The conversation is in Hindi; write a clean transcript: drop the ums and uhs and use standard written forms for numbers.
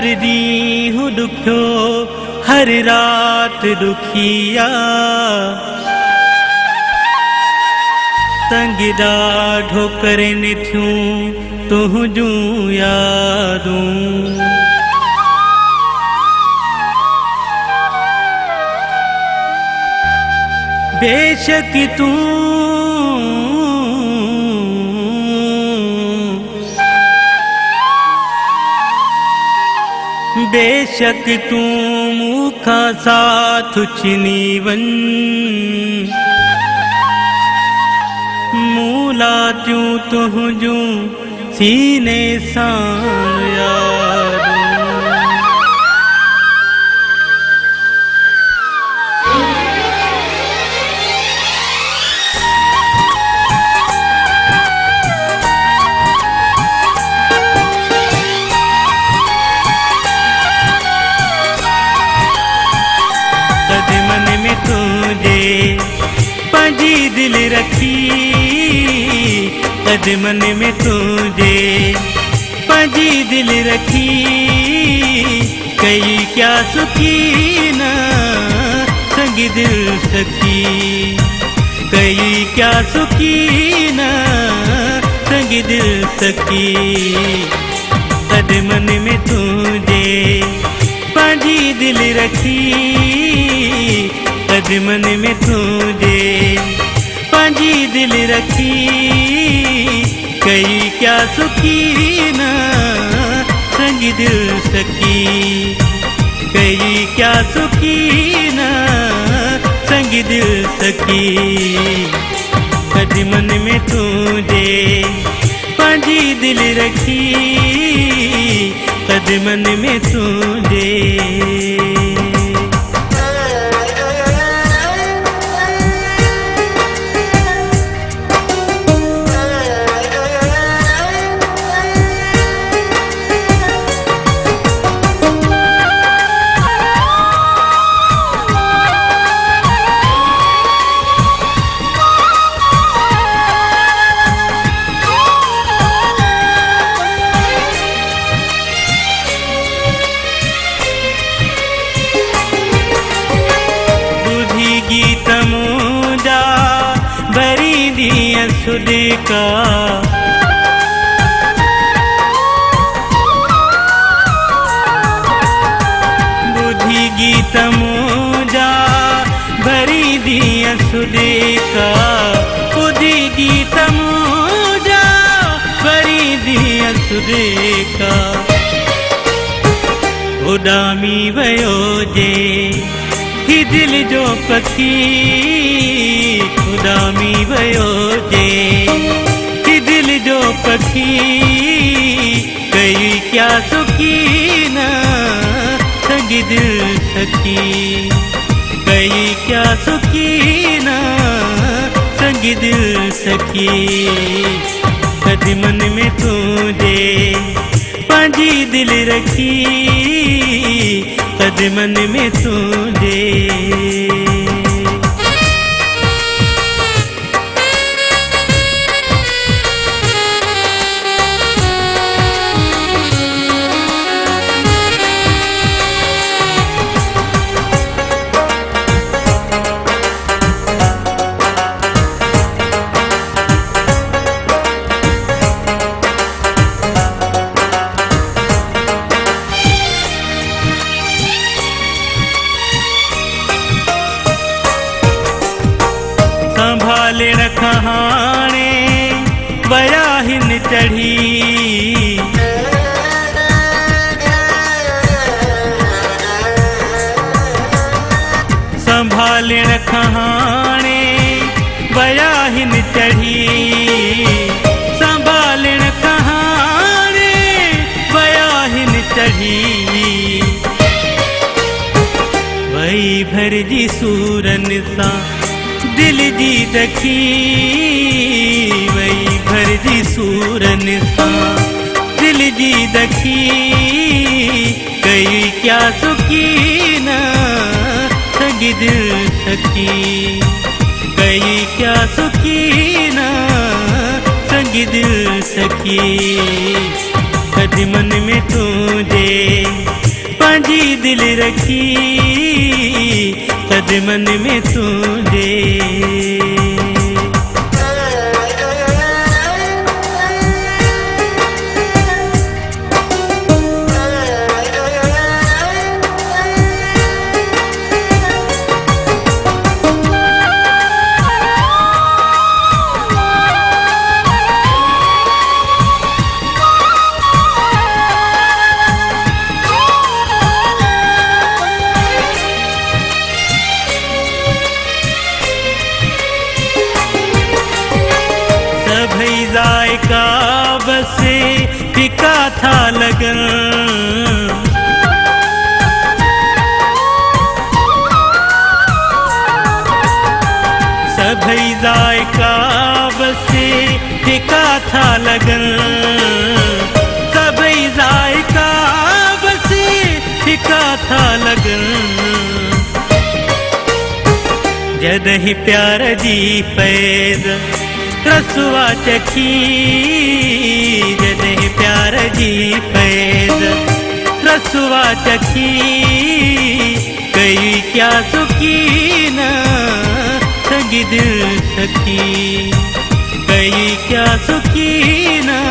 हर ॾींहुं ॾुखियो हर राति ॾुखिया तंग ॾाढो करनि थियूं तुंहिंजूं यादूं बेशक तूं बेशक तूं मूंखां साथ छिनी वञ मूं लातियूं तुंहिंजूं सीने सां यादूं मन में तुझे पंहिंजी दिल रखी मन में तुझे पंहिंजी दिल रखी कई क्या सुखी न संग दिल सखी कई क्या सुखी न संग दिल सखी मन में तुझे पंहिंजी दिल रखी मन में तुझे पंहिंजी दिल रखी कई क्या सुखी न संग दिल सखी कई क्या सुखी न संग दिल सखी मन में तुझे पंहिंजी दिल रखी मन में तुझे गीत मुंहिंजा भरी दिया सुध का बुधी गीत मुंहिंजा भरी दिया सुध का बुधी गीत मुंहिंजा भरी दिया सुध का उॾामी वियो जे ही दिल जो पखी उॾामी वियो जे ही दिल जो पखी कई क्या सुखी न संग दिल सखी कई क्या सुखी न संग दिल सखी मन में तुझे पंहिंजी दिल रखी मन में तुझे संभाले रखा हाणे वया हिन चढ़ी संभाले रखा हाणे वया हिन चढ़ी संभाले रखा हाणे वया हिन चढ़ी वही भरजी सूरन सां दिल जी दखी वही भरजी सूरन सां दिल जी दखी कई क्या सुखी न संग दिल सखी कई क्या सुखी न संग दिल सखी मन में तुझे पंजी दिल रखी सद मन में तुझे। जायका बसे फिका था लगन, सभी जायका बसे फिका था लगन, सभी जायका बसे फिका था लगन। जदहि प्यार जी पैद रसुआ चखी, जदहि प्यार जी पैद रसुआ चखी। कई क्या सुखी न सगी दिल सखी, कई क्या सुखी न